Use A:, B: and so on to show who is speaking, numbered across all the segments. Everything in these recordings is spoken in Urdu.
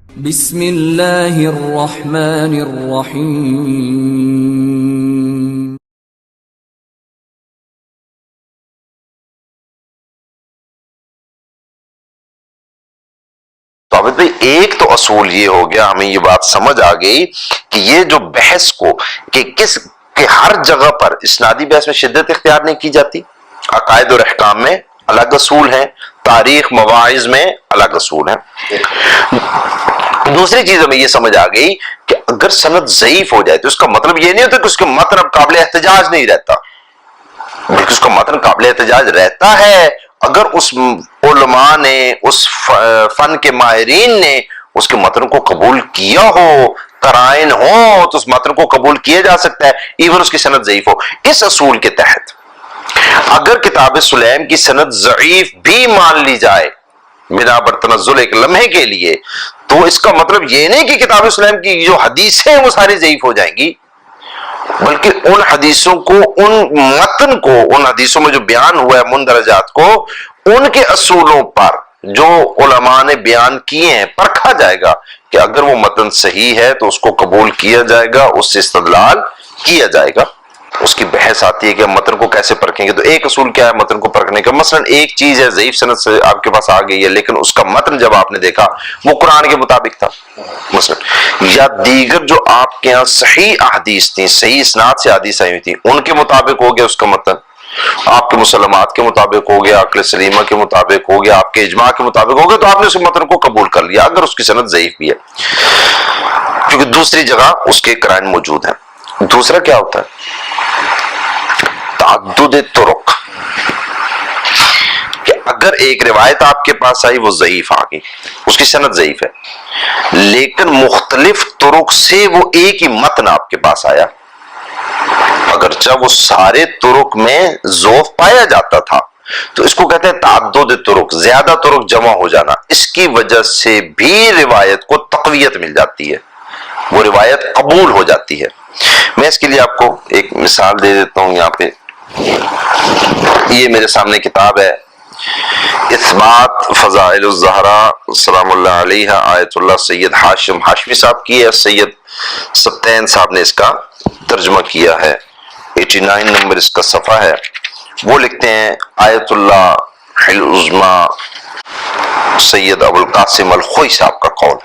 A: بسم اللہ الرحمن الرحیم.
B: تو عابد بھائی ایک تو اصول یہ ہو گیا، ہمیں یہ بات سمجھ آ گئی کہ یہ جو بحث کو کہ ہر جگہ پر اسنادی بحث میں شدت اختیار نہیں کی جاتی، عقائد اور احکام میں الگ اصول ہیں، تاریخ مواعظ میں الگ اصول ہیں. دوسری چیز ہمیں یہ سمجھ آ گئی کہ اگر سند ضعیف ہو جائے تو اس کا مطلب یہ نہیں ہوتا کہ اس کے متن اب قابل احتجاج نہیں رہتا، بلکہ اس کا متن قابل احتجاج رہتا ہے اگر اس علماء نے، اس فن کے ماہرین نے اس کے متن کو قبول کیا ہو، قرائن ہو تو اس متن کو قبول کیا جا سکتا ہے ایون اس کی سند ضعیف ہو. اس اصول کے تحت اگر کتاب سلیم کی سند ضعیف بھی مان لی جائے بنا بر تنزل ایک لمحے کے لیے، تو اس کا مطلب یہ نہیں کہ کتاب سلیم کی جو حدیثیں ہیں وہ ساری ضعیف ہو جائیں گی، بلکہ ان حدیثوں کو، ان متن کو، ان حدیثوں میں جو بیان ہوا ہے مندرجات کو، ان کے اصولوں پر جو علماء نے بیان کیے ہیں پرکھا جائے گا کہ اگر وہ متن صحیح ہے تو اس کو قبول کیا جائے گا، اس سے استدلال کیا جائے گا. اس کی بحث آتی ہے کہ ہم متن کو کیسے پرکھیں گے. تو ایک اصول کیا ہے متن کو پرکھنے کا؟ مثلا ایک چیز ہے ضعیف سند سے آپ کے پاس آ گئی ہے لیکن اس کا متن جب آپ نے دیکھا وہ قرآن کے مطابق تھا مثلا، یا دیگر جو آپ کے ہاں صحیح احادیث تھیں، صحیح اسناد سے احادیث آئی تھیں، ان کے مطابق ہو گیا اس کا متن، آپ کے مسلمات کے مطابق ہو گیا، عقل سلیمہ کے مطابق ہو گیا، آپ کے اجماع کے مطابق ہو گیا، تو آپ نے اس متن کو قبول کر لیا اگر اس کی سند ضعیف بھی ہے، کیونکہ دوسری جگہ اس کے قرائن موجود ہیں. دوسرا کیا ہوتا ہے؟ تعدد طرق، کہ اگر ایک روایت آپ کے پاس آئی وہ ضعیف آ گئی، اس کی سند ضعیف ہے، لیکن مختلف طرق سے وہ ایک ہی متن آپ کے پاس آیا، اگرچہ وہ سارے طرق میں ضعف پایا جاتا تھا، تو اس کو کہتے ہیں تعدد طرق، زیادہ طرق جمع ہو جانا. اس کی وجہ سے بھی روایت کو تقویت مل جاتی ہے، وہ روایت قبول ہو جاتی ہے. میں اس کے لیے آپ کو ایک مثال دے دیتا ہوں. یہاں پہ یہ میرے سامنے کتاب ہے اثبات فضائل الزہرا سلام اللہ علیہ آیت اللہ سید ہاشم ہاشمی صاحب کی ہے، سید ستین صاحب نے اس کا ترجمہ کیا ہے، 89 نمبر اس کا صفحہ ہے. وہ لکھتے ہیں آیت اللہ العظمی سید ابو القاسم الخوئی صاحب کا قول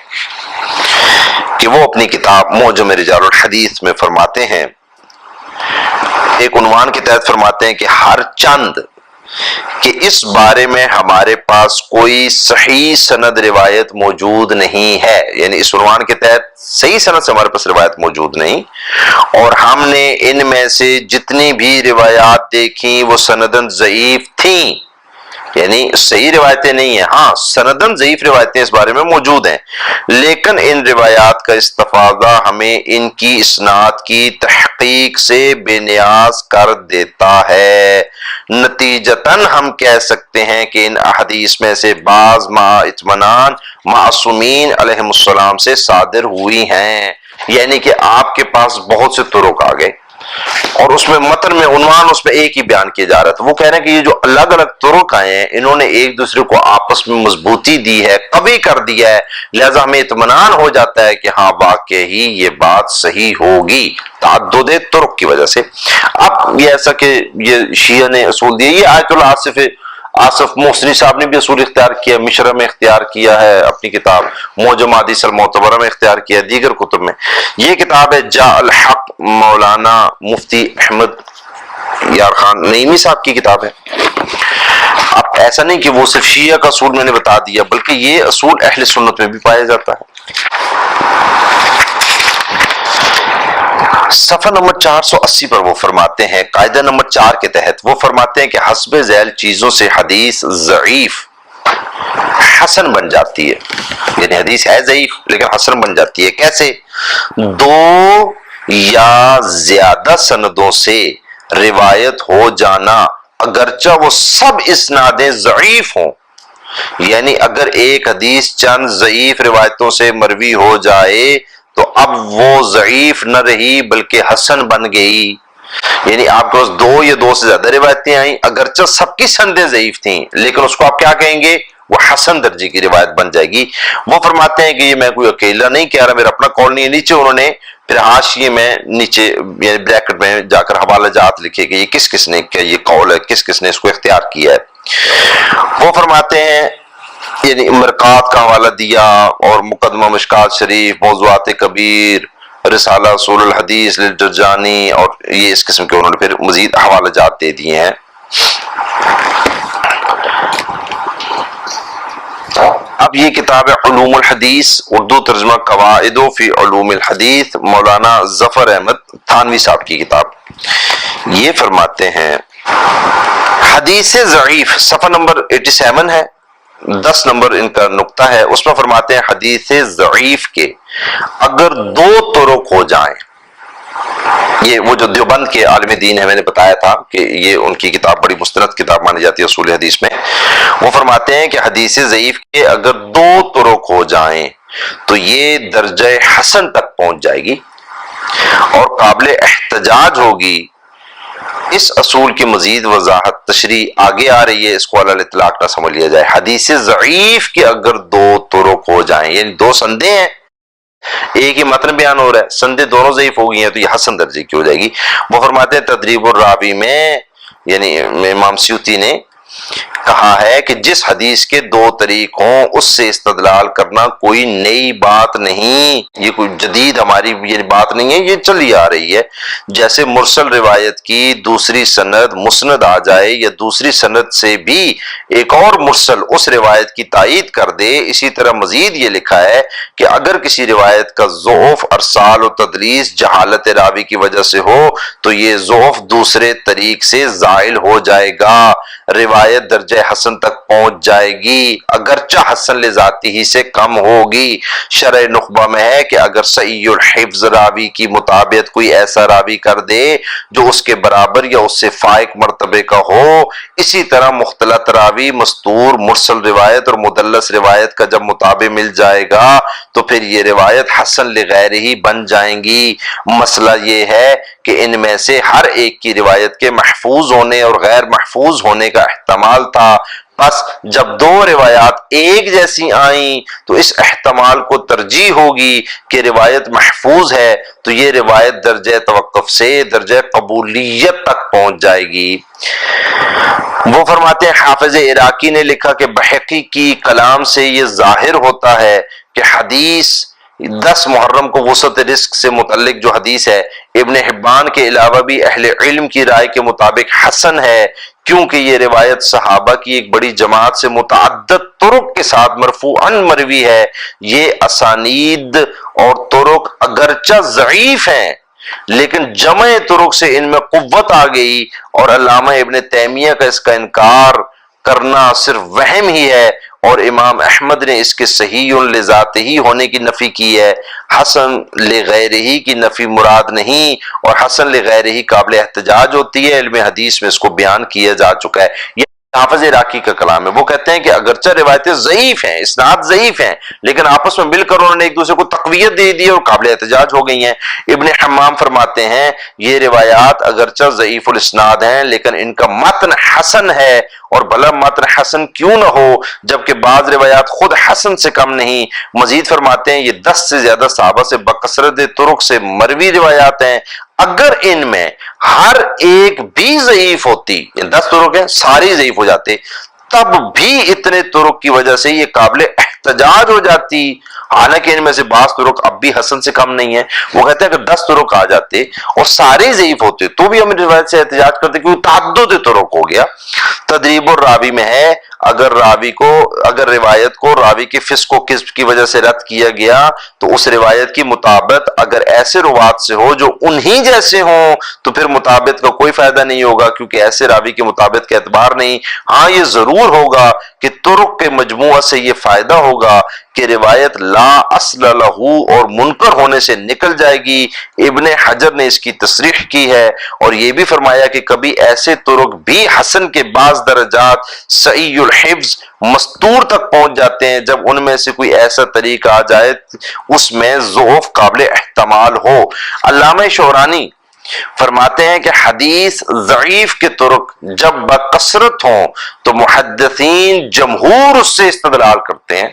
B: کہ وہ اپنی کتاب معجم رجال الحدیث میں فرماتے ہیں، ایک عنوان کے تحت فرماتے ہیں کہ ہر چند کہ اس بارے میں ہمارے پاس کوئی صحیح سند روایت موجود نہیں ہے، یعنی اس عنوان کے تحت صحیح سند سے ہمارے پاس روایت موجود نہیں، اور ہم نے ان میں سے جتنی بھی روایات دیکھیں وہ سندن ضعیف تھیں، یعنی صحیح روایتیں نہیں ہیں، ہاں سندن ضعیف روایتیں اس بارے میں موجود ہیں، لیکن ان روایات کا استفادہ ہمیں ان کی اسناد کی تحقیق سے بے نیاز کر دیتا ہے. نتیجتاً ہم کہہ سکتے ہیں کہ ان احادیث میں سے بعض مع اطمینان معصومین علیہم السلام سے صادر ہوئی ہیں. یعنی کہ آپ کے پاس بہت سے طرق آ گئے اور اس میں متن میں عنوان اس میں ایک ہی بیان کیا جا رہا تھا. وہ کہہ رہے ہیں کہ یہ جو الگ الگ طرق آئے ہیں انہوں نے ایک دوسرے کو آپس میں مضبوطی دی ہے، قوی کر دیا ہے، لہذا ہمیں اطمینان ہو جاتا ہے کہ ہاں واقعی یہ بات صحیح ہوگی تعدد طرق کی وجہ سے. اب یہ ایسا کہ یہ شیعہ نے اصول دیا، یہ آیت اللہ آصف محسنی صاحب نے بھی اصول اختیار کیا، مشرہ میں اختیار کیا ہے، اپنی کتاب معجم احادیث المعتبرہ میں اختیار کیا ہے، دیگر کتب میں. یہ کتاب ہے جاء الحق مولانا مفتی احمد یار خان نعیمی صاحب کی کتاب ہے. اب ایسا نہیں کہ وہ صرف شیعہ کا اصول میں نے بتا دیا، بلکہ یہ اصول اہل سنت میں بھی پایا جاتا ہے. صفحہ نمبر 480 پر وہ فرماتے ہیں، قاعدہ نمبر 4 کے تحت وہ فرماتے ہیں کہ حسب ذیل چیزوں سے حدیث ضعیف حسن بن جاتی ہے، یعنی حدیث ہے ضعیف لیکن حسن بن جاتی ہے. کیسے؟ دو یا زیادہ سندوں سے روایت ہو جانا اگرچہ وہ سب اسنادیں ضعیف ہوں، یعنی اگر ایک حدیث چند ضعیف روایتوں سے مروی ہو جائے تو اب وہ ضعیف نہ رہی بلکہ حسن بن گئی. یعنی آپ کے پاس دو یا دو سے زیادہ روایتیں آئیں، اگرچہ سب کی سندیں ضعیف تھیں لیکن اس کو آپ کیا کہیں گے؟ وہ حسن درجے کی روایت بن جائے گی۔ وہ فرماتے ہیں کہ یہ میں کوئی اکیلا نہیں کہہ رہا، میرا اپنا قول نہیں ہے۔ نیچے انہوں نے پھر حاشیے میں نیچے یعنی بریکٹ میں جا کر حوالہ جات لکھے کہ یہ کس کس نے کیا یہ قول ہے، کس کس نے اس کو اختیار کیا ہے۔ وہ فرماتے ہیں یعنی مرقات کا حوالہ دیا اور مقدمہ مشکات شریف، موضوعات کبیر، رسالہ اصول الحدیث للجرجانی، اور یہ اس قسم کے انہوں نے پھر مزید حوالہ جات دے دیے ہیں۔ اب یہ کتاب ہے علوم الحدیث، اردو ترجمہ قواعد فی علوم الحدیث، مولانا ظفر احمد تھانوی صاحب کی کتاب۔ یہ فرماتے ہیں حدیث ضعیف، صفحہ نمبر 87 ہے، 10 نمبر ان کا نقطہ ہے، اس میں فرماتے ہیں حدیث ضعیف کے اگر 2 طرق ہو جائیں، یہ وہ جو دیوبند کے عالم دین ہے، میں نے بتایا تھا کہ یہ ان کی کتاب بڑی مستند کتاب مانی جاتی ہے اصول حدیث میں، وہ فرماتے ہیں کہ حدیث ضعیف کے اگر 2 طرق ہو جائیں تو یہ درجہ حسن تک پہنچ جائے گی اور قابل احتجاج ہوگی۔ اس اصول کی مزید وضاحت تشریح آگے آ رہی ہے، اس کو علی الاطلاق نہ سمجھ لیا جائے۔ حدیث ضعیف کے اگر 2 طرق ہو جائیں، یعنی 2 سندیں ہیں، ایک ہی متن بیان ہو رہا ہے، سندیں دونوں ضعیف ہو گئی ہیں تو یہ حسن درجے کی ہو جائے گی۔ وہ فرماتے ہیں تدریب الراوی میں یعنی امام سیوطی نے کہا ہے کہ جس حدیث کے 2 طریق ہوں اس سے استدلال کرنا کوئی نئی بات نہیں، یہ کوئی جدید ہماری یہ بات نہیں ہے، یہ چلی آ رہی ہے۔ جیسے مرسل روایت کی دوسری سند مسند آ جائے یا دوسری سند سے بھی ایک اور مرسل اس روایت کی تائید کر دے، اسی طرح مزید یہ لکھا ہے کہ اگر کسی روایت کا ضعف ارسال و تدلیس جہالت راوی کی وجہ سے ہو تو یہ ضعف دوسرے طریق سے زائل ہو جائے گا، روایت درجہ حسن تک پہنچ جائے گی، اگرچہ حسن لذاتی ہی سے کم ہوگی۔ شرح نخبہ میں ہے کہ اگر صحیح الحفظ راوی کی مطابق کوئی ایسا راوی کر دے جو اس کے برابر یا اس سے فائق مرتبے کا ہو، اسی طرح مختلط راوی مستور مرسل روایت اور مدلس روایت کا جب مطابق مل جائے گا تو پھر یہ روایت حسن لغیر ہی بن جائیں گی۔ مسئلہ یہ ہے کہ ان میں سے ہر ایک کی روایت کے محفوظ ہونے اور غیر محفوظ ہونے کا احتمال تھا، بس جب 2 روایات ایک جیسی آئیں تو اس احتمال کو ترجیح ہوگی کہ روایت محفوظ ہے تو یہ روایت درجہ توقف سے درجہ قبولیت تک پہنچ جائے گی۔ وہ فرماتے ہیں حافظ عراقی نے لکھا کہ بحقی کی کلام سے یہ ظاہر ہوتا ہے کہ حدیث 10 محرم کو وسعت رزق سے متعلق جو حدیث ہے ابن حبان کے علاوہ بھی اہل علم کی رائے کے مطابق حسن ہے، کیونکہ یہ روایت صحابہ کی ایک بڑی جماعت سے متعدد طرق کے ساتھ مرفوعاً مروی ہے۔ یہ اسانید اور طرق اگرچہ ضعیف ہیں لیکن جمع طرق سے ان میں قوت آ گئی، اور علامہ ابن تیمیہ کا اس کا انکار کرنا صرف وہم ہی ہے، اور امام احمد نے اس کے صحیح لذات ہی ہونے کی نفی کی ہے، حسن لغیر ہی کی نفی مراد نہیں، اور حسن لغیر ہی قابل احتجاج ہوتی ہے، علم حدیث میں اس کو بیان کیا جا چکا ہے۔ یہ حافظ عراقی کا کلام ہے، وہ کہتے ہیں کہ اگرچہ روایتیں ضعیف ہیں، اسناد ضعیف ہیں، لیکن آپس میں مل کر انہوں نے ایک دوسرے کو تقویت دے دی اور قابل احتجاج ہو گئی ہیں۔ ابن حمام فرماتے ہیں یہ روایات اگرچہ ضعیف الاسناد ہیں لیکن ان کا متن حسن ہے، اور بھلا متن حسن کیوں نہ ہو جبکہ بعض روایات خود حسن سے کم نہیں۔ مزید فرماتے ہیں یہ 10 سے زیادہ صحابہ سے بکثرت طرق سے مروی روایات ہیں، اگر ان میں ہر ایک بھی ضعیف ہوتی، 10 طرق ہیں ساری ضعیف ہو جاتے، تب بھی اتنے طرق کی وجہ سے یہ قابل احتجاج ہو جاتی، حالانکہ ان میں سے بعض طرق اب بھی حسن سے کم نہیں ہیں۔ وہ کہتے ہیں کہ 10 طرق آ جاتے اور سارے ضعیف ہوتے تو بھی ہم روایت سے احتجاج کرتے کیونکہ تعدد طرق ہو گیا۔ تدریب الراوی میں ہے اگر روایت کو راوی کے فسق و کذب کی وجہ سے رد کیا گیا تو اس روایت کی مطابقت اگر ایسے روات سے ہو جو انہی جیسے ہوں تو پھر مطابقت کا کوئی فائدہ نہیں ہوگا، کیونکہ ایسے راوی کی مطابقت کا اعتبار نہیں۔ ہاں یہ ضرور ہوگا کہ طرق کے مجموعہ سے یہ فائدہ ہوگا کہ روایت لا اصل لہو اور منکر ہونے سے نکل جائے گی۔ ابن حجر نے اس کی تصریح کی ہے اور یہ بھی فرمایا کہ کبھی ایسے طرق بھی حسن کے بعض درجات صحیح الحفظ مستور تک پہنچ جاتے ہیں جب ان میں سے کوئی ایسا طریقہ آ جائے اس میں ضعف قابل احتمال ہو۔ علامہ شورانی فرماتے ہیں کہ حدیث ضعیف کے طرق جب بکثرت ہوں تو محدثین جمہور اس سے استدلال کرتے ہیں.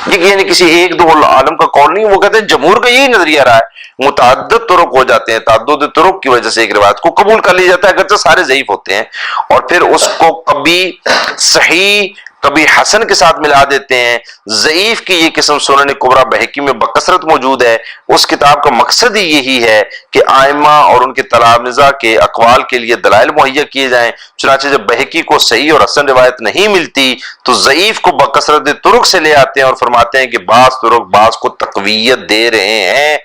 B: یہ یعنی کسی ایک دو عالم کا قول نہیں، وہ کہتے ہیں جمہور کا یہی نظریہ رہا ہے. متعدد طرق ہو جاتے ہیں، تعدد طرق کی وجہ سے ایک روایت کو قبول کر لیا جاتا ہے اگرچہ سارے ضعیف ہوتے ہیں، اور پھر اس کو کبھی صحیح کبھی حسن کے ساتھ ملا دیتے ہیں. ضعیف کی یہ قسم سنن کبریٰ بہقی میں بکثرت موجود ہے. اس کتاب کا مقصد ہی یہی ہے کہ ائمہ اور ان کے تلامذہ کے اقوال کے لیے دلائل مہیا کیے جائیں. چنانچہ جب بہقی کو صحیح اور حسن روایت نہیں ملتی تو ضعیف کو بکثرت طرق سے لے آتے ہیں اور فرماتے ہیں کہ بعض طرق بعض کو تقویت دے رہے ہیں.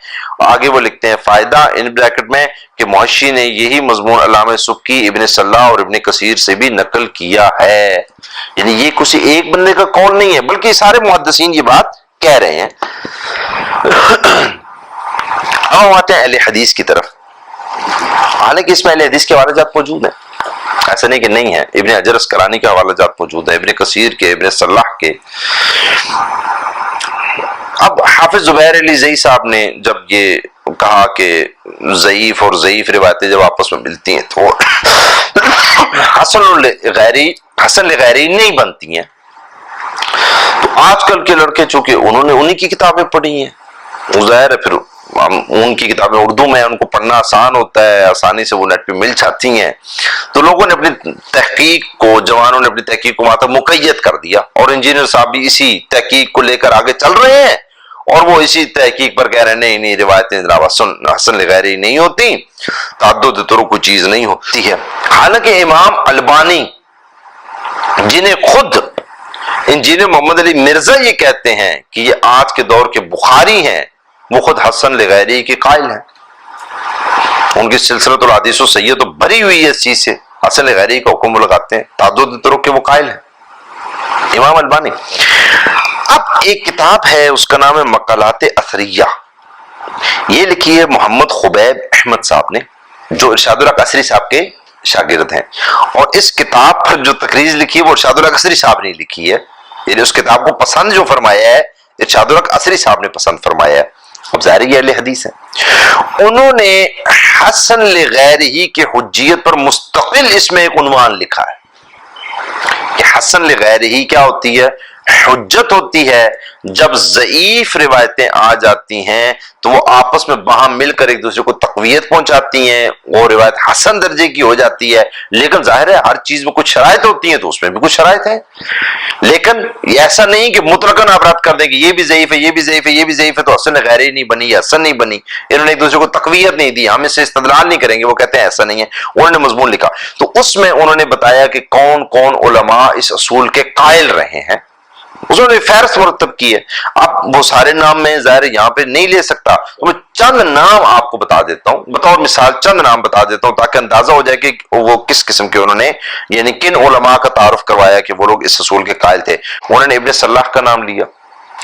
B: آگے وہ لکھتے ہیں فائدہ ان بریکٹ میں کہ محشی نے یہی مضمون علامہ سبکی، ابن صلاح اور ابن کثیر سے بھی نقل کیا ہے. یعنی یہ کسی ایک بندے کا قول نہیں ہے بلکہ سارے محدثین یہ بات کہہ رہے ہیں. اب آتے ہیں اہل حدیث کی طرف. حالانکہ اس میں اہل حدیث کے حوالے جات موجود ہیں، ایسا نہیں کہ نہیں ہے. ابن حجر اسقلانی کے حوالے جات موجود ہیں، ابن کثیر کے، ابن صلاح کے. اب حافظ زبیر علی زئی صاحب نے جب یہ کہا کہ ضعیف اور ضعیف روایتیں جب آپس میں ملتی ہیں تو حسن لغیری نہیں بنتی ہیں. تو آج کل کے لڑکے چونکہ انہوں نے انہی کی کتابیں پڑھی ہیں، ظاہر ہے پھر ان کی کتابیں اردو میں ان کو پڑھنا آسان ہوتا ہے، آسانی سے وہ نیٹ پہ مل جاتی ہیں. تو لوگوں نے اپنی تحقیق کو، جوانوں نے اپنی تحقیق کو وہاں تک مقید کر دیا، اور انجینئر صاحب بھی اسی تحقیق کو لے کر آگے چل رہے ہیں، اور وہ اسی تحقیق پر کہہ رہے ہیں نہیں روایتیں جناب حسن لغیری نہیں ہوتی، تعدد طرق کوئی چیز نہیں ہوتی ہے. حالانکہ امام البانی جنہیں خود انجینئر محمد علی مرزا یہ کہتے ہیں کہ یہ آج کے دور کے بخاری ہیں، وہ خود حسن لغیری کے قائل ہیں. ان کی سلسلۃ الحدیث السیئہ تو بھری ہوئی ہے اس چیز سے. حسن لغیری کا حکم لگاتے ہیں، تعدد طرق کے وہ قائل ہیں امام البانی. اب ایک کتاب ہے اس کا نام ہے مقالات اثریہ، یہ لکھی ہے محمد خبیب احمد صاحب نے جو ارشاد الحق اثری صاحب کے شاگرد ہیں. اور اس کتاب پر جو تقریر لکھی ہے وہ ارشاد الحق اثری صاحب نے لکھی ہے. یعنی اس کتاب کو پسند جو فرمایا ہے ارشاد الحق اثری صاحب نے پسند فرمایا ہے. اب ظاہر یہ اہل حدیث ہے، انہوں نے حسن لغیرہ کی حجیت پر مستقل اس میں ایک عنوان لکھا ہے کہ حسن لغیرہ کیا ہوتی ہے؟ حجت ہوتی ہے جب ضعیف روایتیں آ جاتی ہیں تو وہ آپس میں باہم مل کر ایک دوسرے کو تقویت پہنچاتی ہیں اور روایت حسن درجے کی ہو جاتی ہے. لیکن ظاہر ہے ہر چیز میں کچھ شرائط ہوتی ہیں تو اس میں بھی کچھ شرائط ہیں، لیکن ایسا نہیں کہ مطلقاً آپ رد کر دیں کہ یہ بھی ضعیف ہے، یہ بھی ضعیف ہے، یہ بھی ضعیف ہے تو حسن لغیرہ نہیں بنی یا حسن نہیں بنی. انہوں نے ایک دوسرے کو تقویت نہیں دی، ہم اس سے استدلال نہیں کریں گے، وہ کہتے ہیں ایسا نہیں ہے. انہوں نے مضمون لکھا تو اس میں انہوں نے بتایا کہ کون کون علماء اس اصول کے قائل رہے ہیں. اس نے فہرست مرتب کی ہے. اب وہ سارے نام میں ظاہر یہاں پہ نہیں لے سکتا، تو میں چند نام آپ کو بتا دیتا ہوں، بطور مثال چند نام بتا دیتا ہوں تاکہ اندازہ ہو جائے کہ وہ کس قسم کے انہوں نے یعنی کن علماء کا تعارف کروایا کہ وہ لوگ اس اصول کے قائل تھے. انہوں نے ابن صلاح کا نام لیا،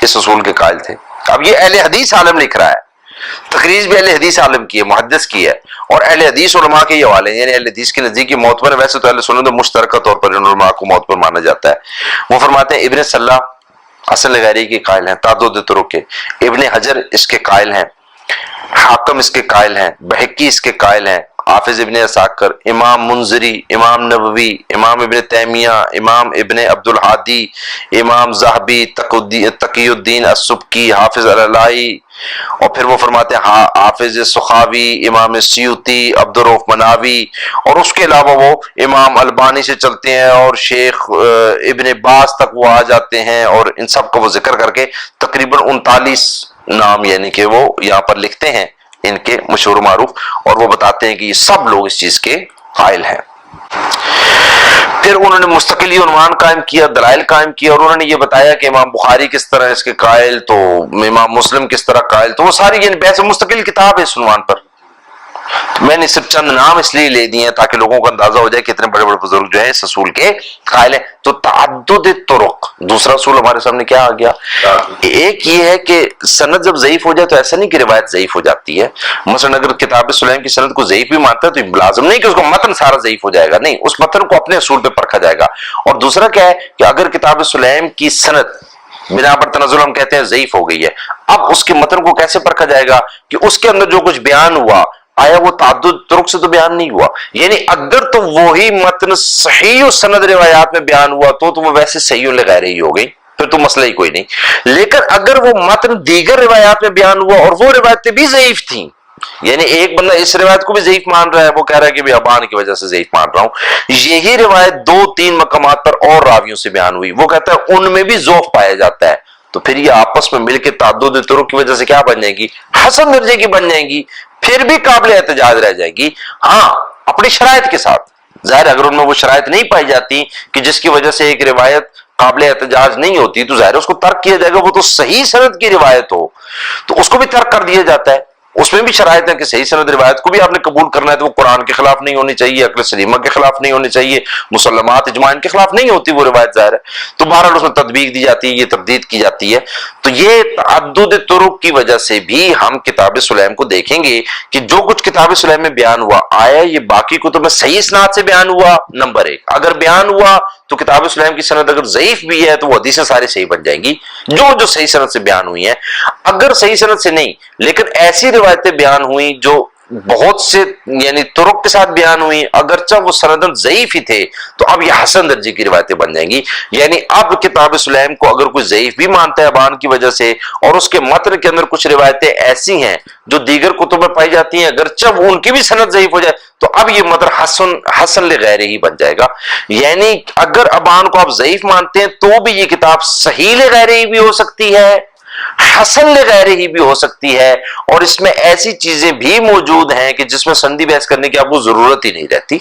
B: اس اصول کے قائل تھے. اب یہ اہل حدیث عالم لکھ رہا ہے، تقریر بھی اہل حدیث عالم کی ہے، محدث کی ہے، اور اہل حدیث علماء کے یہ حوالے ہیں. یعنی اہل حدیث کے نزدیک یہ معتبر ہے. ویسے تو اہل سنت مشترکہ طور پر ان علماء کو معتبر مانا جاتا ہے. وہ فرماتے ہیں ابن صلاح حسن لغیری کے قائل ہیں، تعدد طرق کے. ابن حجر اس کے قائل ہیں، حاکم اس کے قائل ہیں، بہقی اس کے قائل ہیں، حافظ ابن عساکر، امام منذری، امام نووی، امام ابن تیمیہ، امام ابن عبد الہادی، امام ذہبی، تقی الدین السبکی، حافظ اللائی. اور پھر وہ فرماتے ہیں حافظ سخاوی، امام سیوطی، عبد الرؤف مناوی. اور اس کے علاوہ وہ امام البانی سے چلتے ہیں اور شیخ ابن باز تک وہ آ جاتے ہیں، اور ان سب کا وہ ذکر کر کے تقریباً 39 نام یعنی کہ وہ یہاں پر لکھتے ہیں ان کے مشہور معروف، اور وہ بتاتے ہیں کہ یہ سب لوگ اس چیز کے قائل ہیں. پھر انہوں نے مستقلی عنوان قائم کیا، دلائل قائم کیا، اور انہوں نے یہ بتایا کہ امام بخاری کس طرح اس کے قائل، تو امام مسلم کس طرح قائل. تو وہ ساری یعنی بحث مستقل کتاب ہے اس عنوان پر. تو میں نے صرف چند نام اس لیے لے دیے ہیں تاکہ لوگوں کو اندازہ ہو جائے کہ اتنے بڑے بڑے بزرگ جو ہیں اس اصول کے قائل ہیں. تو تعدد طرق دوسرا اصول ہمارے سامنے کیا آ گیا؟ ایک یہ ہے کہ سند جب ضعیف ہو جائے تو ایسا نہیں کہ روایت ضعیف ہو جاتی ہے. مثلا اگر کتاب سلیم کی سند کو ضعیف بھی مانتا ہے تو لازم نہیں کہ اس کو متن سارا ضعیف ہو جائے گا، نہیں، اس متن کو اپنے اصول پہ پرکھا جائے گا. اور دوسرا کیا ہے کہ اگر کتاب سلیم کی سند بنا پر تنزل ہم کہتے ہیں ضعیف ہو گئی ہے، اب اس کے متن کو کیسے پرکھا جائے گا کہ اس کے اندر جو کچھ بیان ہوا آیا وہ تعدد طرق سے تو بیان نہیں ہوا. یعنی اگر تو وہی متن صحیح و سند روایات میں بیان ہوا تو وہ ویسے صحیح لغیر ہی ہو گئی، پھر تو مسئلہ ہی کوئی نہیں. لیکن اگر وہ متن دیگر روایات میں بیان ہوا اور وہ روایتیں بھی ضعیف تھیں، یعنی ایک بندہ اس روایت کو بھی ضعیف مان رہا ہے، وہ کہہ رہا ہے کہ ابان کی وجہ سے ضعیف مان رہا ہوں، یہی روایت 2-3 مقامات پر اور راویوں سے بیان ہوئی، وہ کہتا ہے ان میں بھی ضعف پایا جاتا ہے، تو پھر یہ آپس میں مل کے تعدد طرق کی وجہ سے کیا بن جائیں گی؟ حسن درجے کی بن جائیں گی، پھر بھی قابل احتجاج رہ جائے گی. ہاں اپنی شرائط کے ساتھ. ظاہر اگر ان میں وہ شرائط نہیں پائی جاتی کہ جس کی وجہ سے ایک روایت قابل احتجاج نہیں ہوتی، تو ظاہر اس کو ترک کیا جائے گا. وہ تو صحیح سند کی روایت ہو تو اس کو بھی ترک کر دیا جاتا ہے. اس میں بھی شرائط ہے کہ صحیح سند روایت کو بھی آپ نے قبول کرنا ہے تو وہ قرآن کے خلاف نہیں ہونی چاہیے، عقل سلیمہ کے خلاف نہیں ہونی چاہیے، مسلمات اجماع کے خلاف نہیں ہوتی وہ روایت، ظاہر ہے. تو بہرحال اس میں تطبیق دی جاتی ہے، یہ تردید کی جاتی ہے. تو یہ تعدد طرق کی وجہ سے بھی ہم کتاب سلیم کو دیکھیں گے کہ جو کچھ کتاب سلیم میں بیان ہوا، آیا یہ باقی کتب میں صحیح اسناد سے بیان ہوا؟ نمبر 1. اگر بیان ہوا تو کتاب سلیم کی سند اگر ضعیف بھی ہے تو وہ حدیثیں سارے صحیح بن جائیں گی جو صحیح سند سے بیان ہوئی ہیں. اگر صحیح سند سے نہیں لیکن ایسی روایتیں بیان ہوئیں جو بہت سے یعنی طرق کے ساتھ بیان ہوئی، اگرچہ وہ سندن ضعیف ہی تھے، تو اب یہ حسن درجے کی روایتیں بن جائیں گی. یعنی اب کتاب سلیم کو اگر کوئی ضعیف بھی مانتا ہے ابان کی وجہ سے، اور اس کے متن کے اندر کچھ روایتیں ایسی ہیں جو دیگر کتب میں پائی جاتی ہیں، اگرچہ وہ ان کی بھی سند ضعیف ہو جائے تو اب یہ متن حسن لغیر ہی بن جائے گا. یعنی اگر ابان کو آپ ضعیف مانتے ہیں تو بھی یہ کتاب صحیح لغیر ہی بھی ہو سکتی ہے، حسن لغیر ہی بھی ہو سکتی ہے، اور اس میں ایسی چیزیں بھی موجود ہیں کہ جس میں سندی بحث کرنے کی آپ کو ضرورت ہی نہیں رہتی.